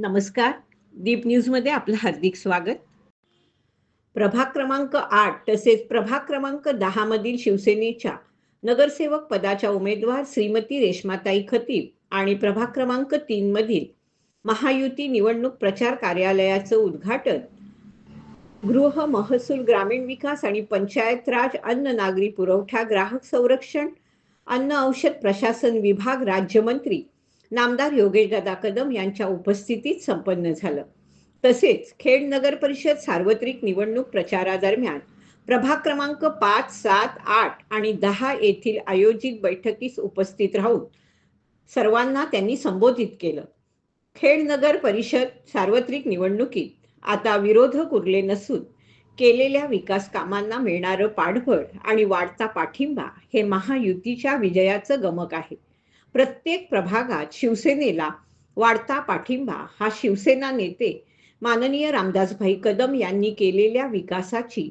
नमस्कार. दीप न्यूजमध्ये आपलं हार्दिक स्वागत. प्रभाग क्रमांक 8 तसेच प्रभाग क्रमांक 10 मधील शिवसेनेच्या नगरसेवक पदाच्या उमेदवार श्रीमती रेश्माताई खतीब आणि प्रभाग क्रमांक 3 मधील महायुती निवडणूक प्रचार कार्यालयाचं उद्घाटन गृह, महसूल, ग्रामीण विकास आणि पंचायत राज, अन्न नागरी पुरवठा, ग्राहक संरक्षण, अन्न औषध प्रशासन विभाग राज्यमंत्री नामदार योगेशदादा कदम यांच्या उपस्थितीत संपन्न झालं. तसेच खेड नगर परिषद सार्वत्रिक निवडणूक प्रचारादरम्यान प्रभाग क्रमांक 5, 7, 8 आणि 10 येथील आयोजित बैठकीस उपस्थित राहून सर्वांना त्यांनी संबोधित केलं. खेड नगर परिषद सार्वत्रिक निवडणुकीत आता विरोधक उरले नसून केलेल्या विकास कामांना मिळणारं पाठबळ आणि वाढता पाठिंबा हे महायुतीच्या विजयाचं गमक आहे. प्रत्येक प्रभागात शिवसेनेला वाढता पाठिंबा हा शिवसेना नेते माननीय रामदासभाई कदम यांनी केलेल्या विकासाची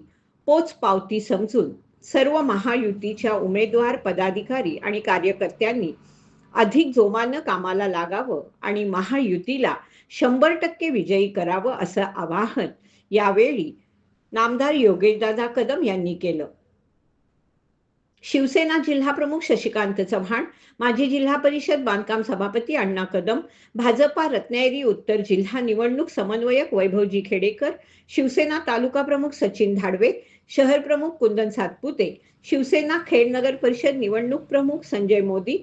पोचपावती समजून सर्व महायुतीच्या उमेदवार, पदाधिकारी आणि कार्यकर्त्यांनी अधिक जोमानं कामाला लागावं आणि महायुतीला 100% विजयी करावं असं आवाहन यावेळी नामदार योगेशदादा कदम यांनी केलं. शिवसेना जिल्हा प्रमुख शशिकांत चव्हाण, माजी जिल्हा परिषद बांधकाम सभापती अण्णा कदम, भाजपा रत्नागिरी उत्तर जिल्हा निवडणूक समन्वयक वैभवजी खेडेकर, शिवसेना तालुका प्रमुख सचिन धाडवे, शहर प्रमुख कुंदन सातपुते, शिवसेना खेड नगर परिषद निवडणूक प्रमुख संजय मोदी,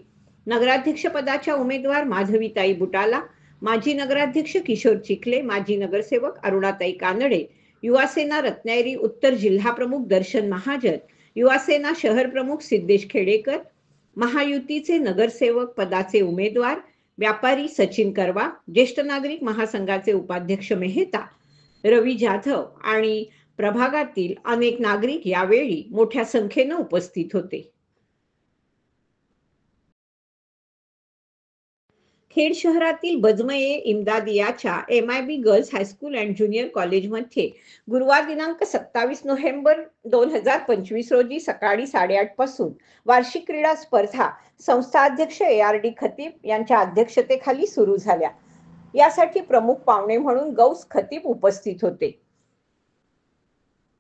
नगराध्यक्ष पदाच्या उमेदवार माधवीताई बुटाला, माजी नगराध्यक्ष किशोर चिखले, माजी नगरसेवक अरुणाताई कानडे, युवासेना रत्नागिरी उत्तर जिल्हा प्रमुख दर्शन महाजन, युवासेना शहर प्रमुख सिद्धेश खेडेकर, महायुतीचे नगरसेवक पदाचे उमेदवार व्यापारी सचिन करवा, ज्येष्ठ नागरिक महासंघाचे उपाध्यक्ष मेहता, रवी जाधव आणि प्रभागातील अनेक नागरिक यावेळी मोठ्या संख्येने उपस्थित होते. खेड शहरातील बजमये इम्दादियाच्या MIB girls high school and junior कॉलेजमध्ये गुरुवार दिनांक 27 नोव्हेंबर 2025 रोजी सकाळी 8:30 पासून वार्षिक क्रीडा स्पर्धा संस्था अध्यक्ष ARD खतीब यांच्या अध्यक्षतेखाली सुरू झाल्या. यासाठी प्रमुख पाहुणे म्हणून गौस खतीब उपस्थित होते.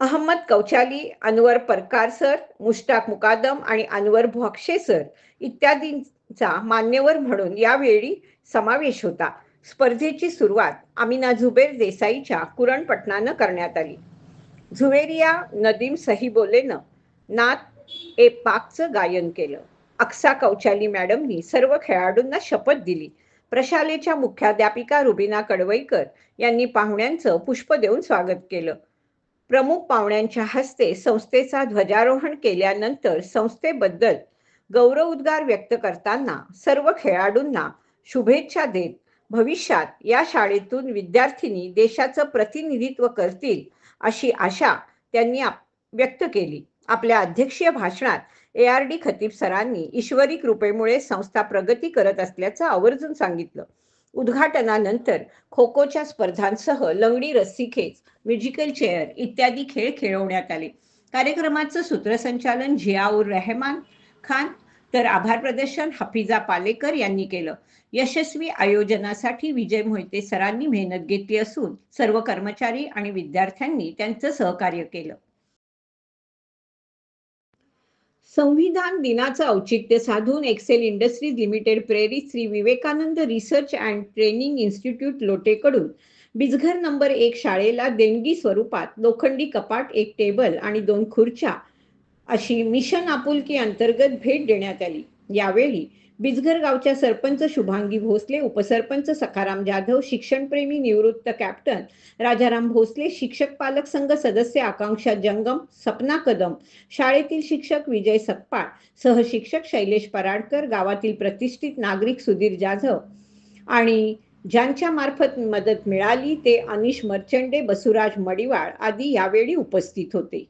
अहमद कौचाली, अनवर परकार सर, मुश्ताक मुकादम आणि अनवर भोक्षे सर इत्यादींचा मान्यवर म्हणून यावेळी समावेश होता. स्पर्धेची सुरुवात अमिना झुबेर देसाईच्या कुरण पठणानं करण्यात आली. झुवेरिया नदीम सहीबोलेनं नात ए पाकचं गायन केलं. अक्सा कौचाली मॅडमनी सर्व खेळाडूंना शपथ दिली. प्रशालेच्या मुख्याध्यापिका रुबिना कडवईकर यांनी पाहुण्यांचं पुष्प देऊन स्वागत केलं. प्रमुख पाहुण्यांच्या हस्ते संस्थेचा ध्वजारोहण केल्यानंतर संस्थेबद्दल गौरवोद्गार व्यक्त करताना सर्व खेळाडूंना शुभेच्छा देत भविष्यात या शाळेतून विद्यार्थिनी देशाचं प्रतिनिधित्व करतील अशी आशा त्यांनी व्यक्त केली. आपल्या अध्यक्षीय भाषणात ARD खतीब सरांनी ईश्वरी कृपेमुळे संस्था प्रगती करत असल्याचं आवर्जून सांगितलं. उद्घाटनानंतर खो खोच्या स्पर्धांसह लंगडी, रस्सीखेच, म्युझिकल चेअर इत्यादी खेळ खेळवण्यात आले. कार्यक्रमाचं सूत्रसंचालन झियाउर रहमान खान तर आभार प्रदर्शन हफिजा पालेकर यांनी केलं. यशस्वी आयोजनासाठी विजय मोहिते सरांनी मेहनत घेतली असून सर्व कर्मचारी आणि विद्यार्थ्यांनी त्यांचं सहकार्य केलं. संविधान दिनाचं औचित्य साधून एक्सेल इंडस्ट्रीज लिमिटेड प्रेरित Shri Vivekananda research and training institute लोटेकडून बिजघर नंबर 1 शाळेला देणगी स्वरूपात लोखंडी कपाट, 1 टेबल आणि 2 खुर्च्या अशी मिशन आपुलकी अंतर्गत भेट देण्यात आली. यावेळी बिजघर गावच्या सरपंच शुभांगी भोसले, उपसरपंच सखाराम जाधव, शिक्षणप्रेमी निवृत्त कॅप्टन राजाराम भोसले, शिक्षक पालक संघ सदस्य आकांक्षा जंगम, सपना कदम, शाळेतील शिक्षक विजय सकपाळ, सहशिक्षक शैलेश पराडकर, गावातील प्रतिष्ठित नागरिक सुधीर जाधव आणि ज्यांच्या मार्फत मदत मिळाली ते अनिश मर्चंडे, बसुराज मडिवाळ आदी यावेळी उपस्थित होते.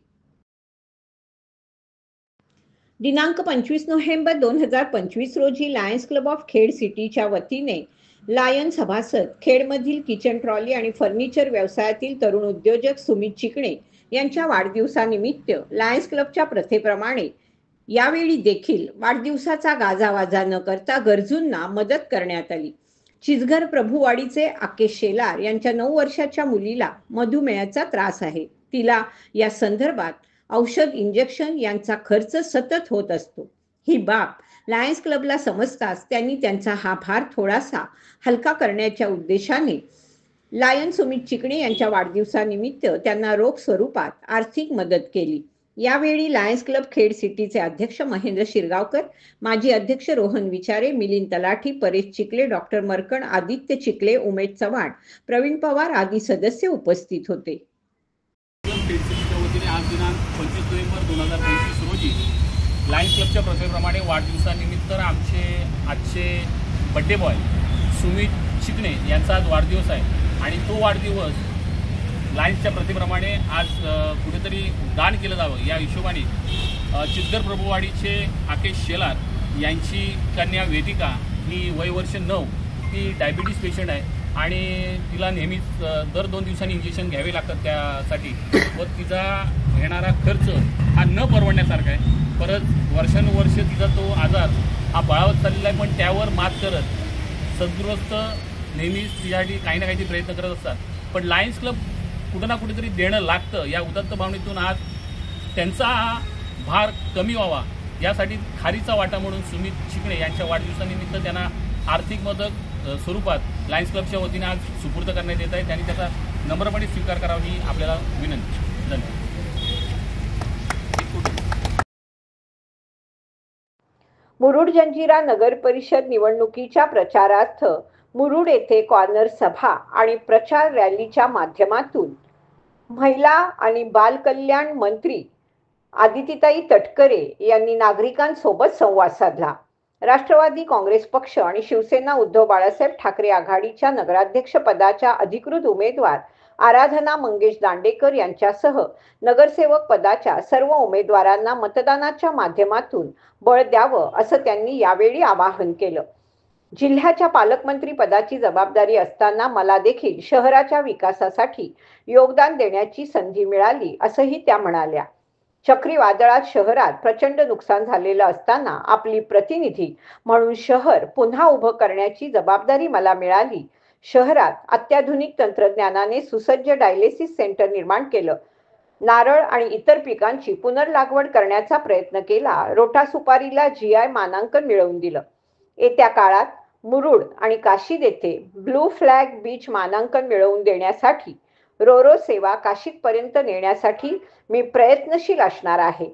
दिनांक 25 नोव्हेंबर 2025 रोजी लायन्स क्लब ऑफ खेड सिटीच्या वतीने लायन सभासद खेडमधील किचन ट्रॉली आणि फर्निचर व्यवसायातील तरुण उद्योजक सुमित चिकणे यांच्या वाढदिवसानिमित्त लायन्स क्लबच्या प्रथेप्रमाणे यावेळी देखील वाढदिवसाचा गाजावाजा न करता गरजूंना मदत करण्यात आली. चिचघर प्रभुवाडीचे आकेश शेलार यांच्या 9 वर्षाच्या मुलीला मधुमेहाचा त्रास आहे. तिला या संदर्भात औषध, इंजेक्शन यांचा खर्च सतत होत असतो. ही बाब लायन्स क्लबला समजताच त्यांनी त्यांचा हा भार थोडासा हलका करण्याच्या उद्देशाने लायन सुमित चिकणे यांच्या वाढदिवसानिमित्त त्यांना रोख स्वरूपात आर्थिक मदत केली. यावेळी लायन्स क्लब खेड सिटीचे अध्यक्ष महेंद्र शिरगावकर, माजी अध्यक्ष रोहन विचारे, मिलिंद तलाठी, परेश चिखले, डॉक्टर मरकण, आदित्य चिखले, उमेश चव्हाण, प्रवीण पवार आदी सदस्य उपस्थित होते. आज दिनांक 25 नोव्हेंबर 2025 रोजी लायन्स क्लबच्या प्रथेप्रमाणे वाढदिवसानिमित्त आजचे बड्डे बॉय सुमित चिकणे यांचा आज वाढदिवस आहे आणि तो वाढदिवस लायन्सच्या प्रथेप्रमाणे आज कुठेतरी दान केलं जावं या हिशोबाने चिचघर प्रभुवाडीचे आकेश शेलार यांची कन्या वेदिका ही वय वर्ष 9, ती डायबिटीज पेशंट आहे आणि तिला नेहमीच दर 2 दिवसांनी इंजेक्शन घ्यावे लागतात त्यासाठी व तिचा घेणारा खर्च हा न परवडण्यासारखा आहे. परत वर्षानुवर्ष तिचा तो आजार हा बळावत चाललेला आहे, पण त्यावर मात करत सद्गृहस्थ नेहमीच तिच्यासाठी काही ना काही प्रयत्न करत असतात. पण लायन्स क्लब कुठं ना कुठेतरी देणं लागतं या उदात्त भावनेतून आज त्यांचा भार कमी व्हावा यासाठी खारीचा वाटा म्हणून सुमित चिकणे यांच्या वाढदिवसानिमित्त त्यांना आर्थिक मदत स्वरूपात लायन्स क्लबच्या वतीने आज सुपूर्द करण्यात येत आहे. त्यांनी त्याचा नम्रपणे स्वीकार करावा ही आपल्याला विनंती. धन्यवाद. मुरुड जंजिरा नगर परिषद निवडणुकीच्या प्रचारार्थ मुरुड येथे कॉर्नर सभा आणि प्रचार रॅलीच्या माध्यमातून महिला आणि बाल कल्याण मंत्री आदितीताई तटकरे यांनी नागरिकांसोबत संवाद साधला. राष्ट्रवादी काँग्रेस पक्ष आणि शिवसेना उद्धव बाळासाहेब ठाकरे आघाडीच्या नगराध्यक्ष पदाच्या अधिकृत उमेदवार आराधना मंगेश दांडेकर यांच्यासह नगरसेवक पदाच्या सर्व उमेदवारांना मतदानाच्या माध्यमातून बळ द्यावं असं त्यांनी यावेळी आवाहन केलं. जिल्ह्याच्या पालकमंत्री पदाची जबाबदारी असताना मला देखील शहराच्या विकासासाठी योगदान देण्याची संधी मिळाली असंही त्या म्हणाल्या. चक्रीवादळात शहरात प्रचंड नुकसान झालेलं असताना आपली प्रतिनिधी म्हणून शहर पुन्हा उभं करण्याची जबाबदारी मला मिळाली. शहरात अत्याधुनिक तंत्रज्ञानाने सुसज्ज डायलिसिस सेंटर निर्माण केलं. नारळ आणि इतर पिकांची पुनर्लागवड करण्याचा प्रयत्न केला. रोटा सुपारीला GI मानांकन मिळवून दिलं. येत्या काळात मुरुड आणि काशीद येथे ब्लू फ्लॅग बीच मानांकन मिळवून देण्यासाठी रोरो सेवा काशीदपर्यंत नेण्यासाठी मी प्रयत्नशील असणार आहे.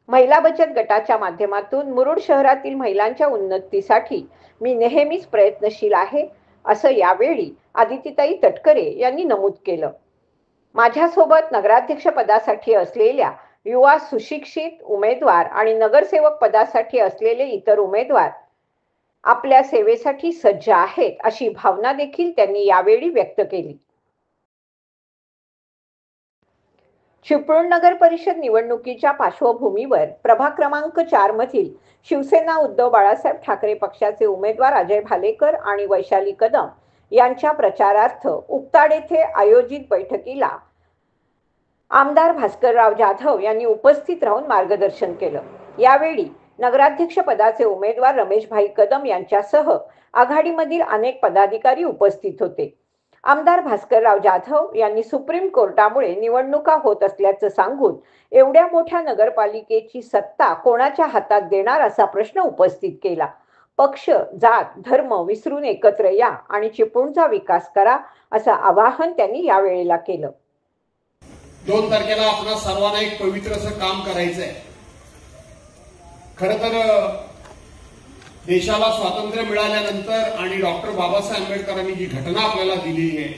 महिला बचत गटाच्या माध्यमातून मुरुड शहरातील महिलांच्या उन्नतीसाठी मी नेहमीच प्रयत्नशील आहे असं यावेळी आदितीताई तटकरे यांनी नमूद केलं. माझ्यासोबत नगराध्यक्ष पदासाठी असलेल्या युवा सुशिक्षित उमेदवार आणि नगरसेवक पदासाठी असलेले इतर उमेदवार आपल्या सेवेसाठी सज्ज आहेत अशी भावना देखील त्यांनी यावेळी व्यक्त केली. चिपळूण नगर परिषद निवडणुकीच्या पार्श्वभूमीवर प्रभाग क्रमांक 4 मधील शिवसेना उद्धव बाळासाहेब ठाकरे पक्षाचे उमेदवार अजय भालेकर आणि वैशाली कदम यांच्या प्रचारार्थ उक्ताड येथे आयोजित बैठकीला आमदार भास्करराव जाधव यांनी उपस्थित राहून मार्गदर्शन केलं. यावेळी नगराध्यक्ष पदाचे उमेदवार रमेशभाई कदम यांच्यासह आघाडीमधील अनेक पदाधिकारी उपस्थित होते. आमदार भास्करराव जाधव यांनी सुप्रीम कोर्टामुळे निवडणुका होत असल्याचं सांगून एवढ्या मोठ्या नगरपालिकेची सत्ता कोणाच्या हातात देणार असा प्रश्न उपस्थित केला. पक्ष, जात, धर्म विसरून एकत्र या आणि चिपळूणचा विकास करा असं आवाहन त्यांनी यावेळेला केलं. 2 तारखेला आपल्या सर्वांना एक पवित्र असं काम करायचं आहे. खरं तर देशाला स्वातंत्र्य मिळाल्यानंतर आणि डॉक्टर बाबासाहेब आंबेडकरांनी जी घटना आपल्याला दिलेली आहे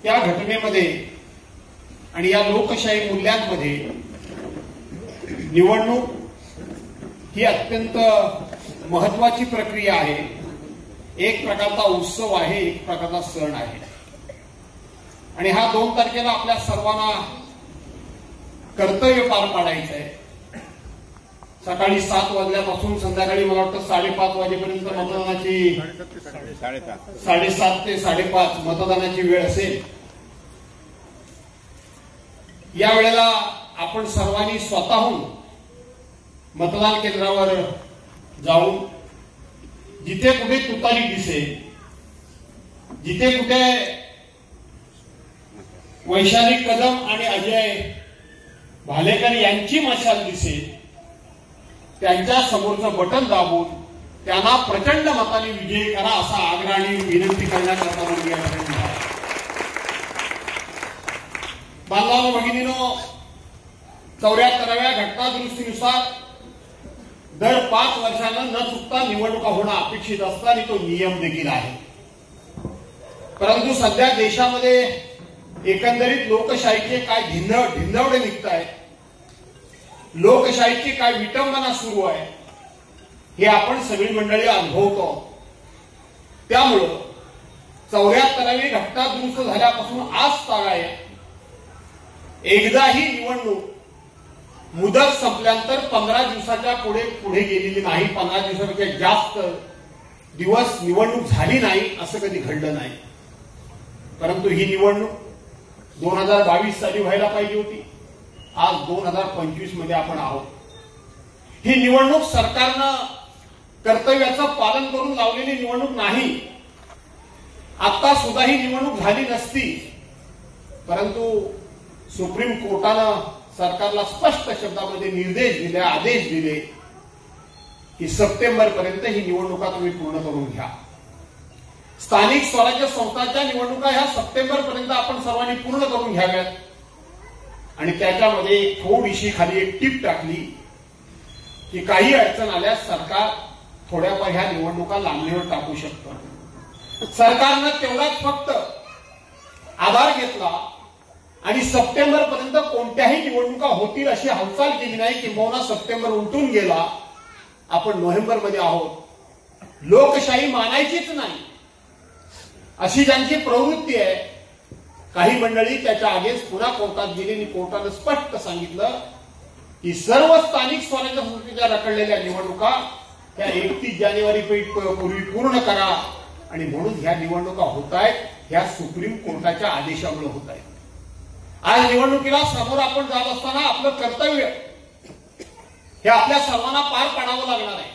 त्या घटनेमध्ये आणि या लोकशाही मूल्यांमध्ये निवडणूक ही अत्यंत महत्वाची प्रक्रिया आहे. एक प्रकारचा उत्सव आहे, एक प्रकारचा सण आहे आणि हा 2 तारखेला आपल्या सर्वांना कर्तव्य पार पाडायचं आहे. सकाळी 7 वाजल्यापासून संध्याकाळी मला वाटतं 5:30 वाजेपर्यंत मतदानाची 7:30 ते 5:30 मतदानाची वेळ असेल. या वेळेला आपण सर्वांनी स्वतःहून मतदान केंद्रावर जाऊन जिथे कुठे तुतारी दिसेल जिथे कुठे वैशाली कदम आणि अजय भालेकर यांची मशाल दिसेल त्यांच्या समोरचं बटन दाबून त्यांना प्रचंड मताने विजयी करा असा आग्रह आणि विनंती करण्याकरता मी या ठिकाणी आहे. बांधवांनो भगिनीनो, 74व्या घटना दुरुस्तीनुसार दर 5 वर्षांना न चुकता निवडणुका होणं अपेक्षित असतं आणि तो नियम देखील आहे. परंतु सध्या देशामध्ये एकंदरीत लोकशाहीचे काय ढिंडवडे निघत आहेत, लोकशाहीची काय विटंबना सुरू आहे हे आपण सगळी मंडळी अनुभवतो. त्यामुळं 74वी घटना दुरुस्त झाल्यापासून आज तागाय एकदाही निवडणूक मुदत संपल्यानंतर 15 दिवसाच्या पुढे गेलेली नाही. 15 दिवसापेक्षा जास्त दिवस निवडणूक झाली नाही असं कधी घडलं नाही. परंतु ही निवडणूक 2022 साली व्हायला पाहिजे होती. आज 2025 मध्ये आपण आहोत. ही निवडणूक सरकारनं कर्तव्याचं पालन करून लावलेली निवडणूक नाही. आता सुद्धा ही निवडणूक झाली नसती, परंतु सुप्रीम कोर्टानं सरकारला स्पष्ट शब्दामध्ये निर्देश दिले, आदेश दिले की सप्टेंबर पर्यंत ही निवडणुका तुम्ही पूर्ण करून घ्या. स्थानिक स्वराज्य संस्थांच्या निवडणुका ह्या सप्टेंबर पर्यंत आपण सर्वांनी पूर्ण करून घ्याव्यात. आणि त्याच्यामध्ये थोडीशी खाली एक टीप टाकली की काही अडचण आल्यास सरकार थोड्याफार ह्या निवडणुका लांबणीवर टाकू शकतं. सरकारनं तेवढाच फक्त आधार घेतला आणि सप्टेंबर पर्यंत कोणत्याही निवडणुका होतील अशी हालचाल केली नाही. किंबहुना सप्टेंबर उलटून गेला, आपण नोव्हेंबरमध्ये आहोत. लोकशाही मानायचीच नाही अशी ज्यांची प्रवृत्ती आहे, काही मंडळी त्याच्या आगेच पुन्हा कोर्टात गेली आणि कोर्टानं स्पष्ट सांगितलं की सर्व स्थानिक स्वराज्य संस्थेच्या रखडलेल्या निवडणुका त्या 31 जानेवारी पूर्वी पूर्ण करा. आणि म्हणून ह्या निवडणुका होत आहेत ह्या सुप्रीम कोर्टाच्या आदेशामुळे होत आहेत. आज निवडणुकीला समोर आपण जात असताना आपलं कर्तव्य हे आपल्या सर्वांना पार पाडावं लागणार आहे.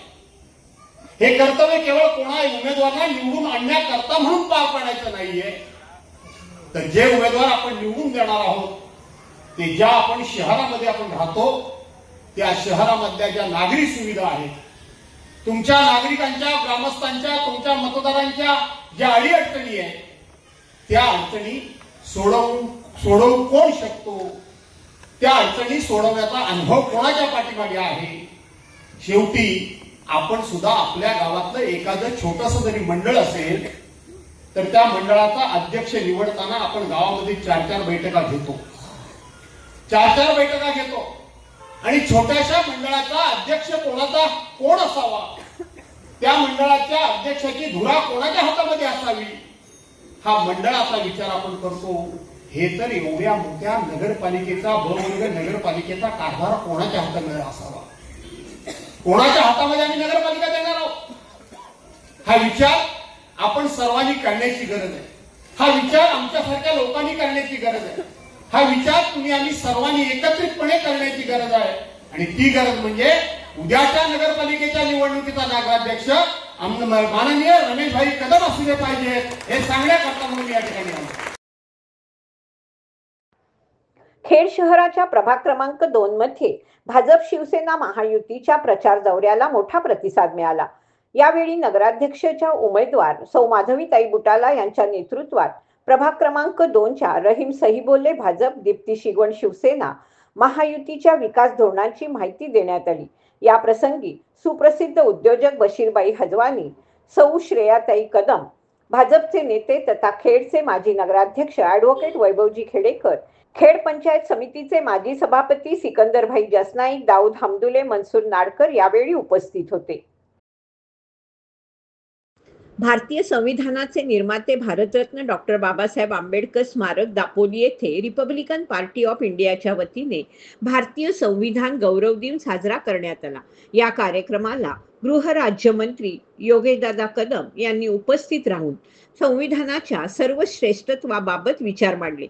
हे कर्तव्य केवळ कोणाही उमेदवारांना निवडून आणण्याकरता म्हणून पार पाडायचं नाहीये, तर जे उमेदवार आपण निवडून देणार आहोत ते ज्या आपण शहरामध्ये आपण राहतो त्या शहरामधल्या ज्या नागरी सुविधा आहेत, तुमच्या नागरिकांच्या, ग्रामस्थांच्या, तुमच्या मतदारांच्या ज्या अडीअडचणी आहेत त्या अडचणी सोडवून कोण शकतो, त्या अडचणी सोडवण्याचा अनुभव कोणाच्या पाठीमागे आहे. शेवटी आपण सुद्धा आपल्या गावातलं एखादं छोटंसं जरी मंडळ असेल तर त्या मंडळाचा अध्यक्ष निवडताना आपण गावामध्ये 4-4 बैठका घेतो. 4-4 बैठका घेतो आणि छोट्याशा मंडळाचा अध्यक्ष कोण असावा, त्या मंडळाच्या अध्यक्षाची धुरा कोणाच्या हातामध्ये असावी हा मंडळाचा विचार आपण करतो. हे तर एवढ्या मोठ्या नगरपालिकेचा नगरपालिकेचा कारभार कोणाच्या हातामध्ये असावा, कोणाच्या हातामध्ये आम्ही नगरपालिका देणार आहोत हा विचार आपण सर्वांनी करण्याची गरज आहे. हा विचार आमच्यासारख्या लोकांनी करण्याची गरज आहे. हा विचार तुम्ही आम्ही सर्वांनी एकत्रितपणे करण्याची गरज आहे. आणि ती गरज म्हणजे उद्याच्या नगरपालिकेच्या निवडणुकीचा नगराध्यक्ष माननीय रमेशभाई कदम असले पाहिजे हे सांगण्याकरता म्हणून या ठिकाणी आलो. खेड शहराच्या प्रभाग क्रमांक 2 मध्ये भाजप शिवसेना महायुतीच्या प्रचार दौऱ्याला मोठा प्रतिसाद मिळाला. यावेळी नगराध्यक्षच्या उमेदवार सौ माधवीताई बुटाला यांच्या नेतृत्वात प्रभाग क्रमांक 2च्या रहीम सहीबोले भाजप, दीप्ती शिगवण शिवसेना महायुतीच्या विकास धोरणांची माहिती देण्यात आली. या प्रसंगी सुप्रसिद्ध उद्योजक बशीरबाई हजवानी, सौ श्रेयाताई कदम, भाजपचे नेते तथा खेडचे माजी नगराध्यक्ष ॲडव्होकेट वैभवजी खेडेकर, खेड पंचायत समितीचे माजी सभापती सिकंदरभाई जसनाईक, दाऊद हमदुले, मनसूर नाडकर यावेळी उपस्थित होते. भारतीय संविधानाचे निर्माते भारतरत्न डॉक्टर बाबासाहेब आंबेडकर स्मारक दापोली येथे रिपब्लिकन पार्टी ऑफ इंडियाच्या वतीने भारतीय संविधान गौरव दिन साजरा करण्यात आला. या कार्यक्रमाला गृहराज्यमंत्री योगेशदादा कदम यांनी उपस्थित राहून संविधानाच्या सर्वश्रेष्ठत्वाबाबत विचार मांडले.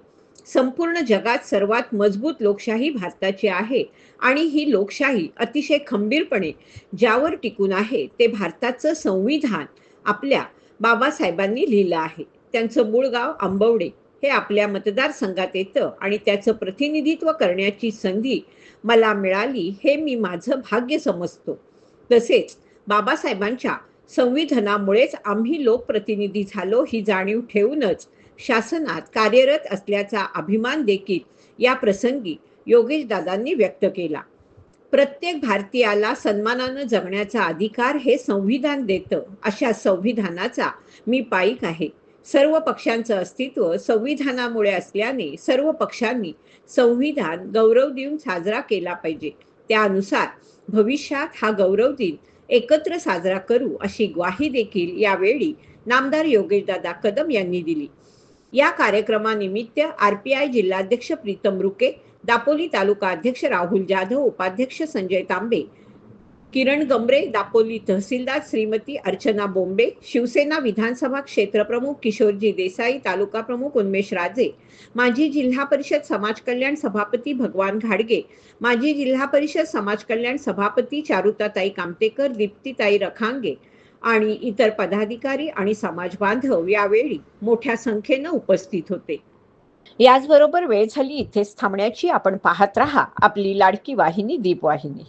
संपूर्ण जगात सर्वात मजबूत लोकशाही भारताची आहे आणि ही लोकशाही अतिशय खंबीरपणे ज्यावर टिकून आहे ते भारताचं संविधान आपल्या बाबासाहेबांनी लिहिलं आहे. त्यांचं मूळ गाव आंबवडे हे आपल्या मतदारसंघात येतं आणि त्याचं प्रतिनिधित्व करण्याची संधी मला मिळाली हे मी माझं भाग्य समजतो. तसेच बाबासाहेबांच्या संविधानामुळेच आम्ही लोकप्रतिनिधी झालो ही जाणीव ठेवूनच शासनात कार्यरत असल्याचा अभिमान देखील या प्रसंगी योगेशदादांनी व्यक्त केला. प्रत्येक भारतीयाला सन्मानानं जगण्याचा अधिकार हे संविधान देतं. अशा संविधानाचा मी पाईक आहे. सर्व पक्षांचं अस्तित्व संविधानामुळे असल्याने सर्व पक्षांनी संविधान गौरव दिन साजरा केला पाहिजे. त्यानुसार भविष्यात हा गौरव दिन एकत्र साजरा करू अशी ग्वाही देखील यावेळी नामदार योगेशदादा कदम यांनी दिली. या कार्यक्रमानिमित्त RPI जिल्हाध्यक्ष प्रीतम रुके, दापोली तालुका अध्यक्ष राहुल जाधव, उपाध्यक्ष संजय तांबे, किरण गमरे, दापोली तहसीलदार श्रीमती अर्चना बोंबे, शिवसेना विधानसभा क्षेत्रप्रमुख किशोरजी देसाई, तालुका प्रमुख उन्मेष राजे, माजी जिल्हा परिषद समाज कल्याण सभापती भगवान घाडगे, माजी जिल्हा परिषद समाज कल्याण सभापती चारुताताई कामतेकर, दीप्तीताई रखांगे आणि इतर पदाधिकारी आणि समाज बांधव यावेळी मोठ्या संख्येनं उपस्थित होते. याचबरोबर वेळ झाली इथेच थांबण्याची. आपण पाहत रहा आपली लाडकी वाहिनी दीपवाहिनी.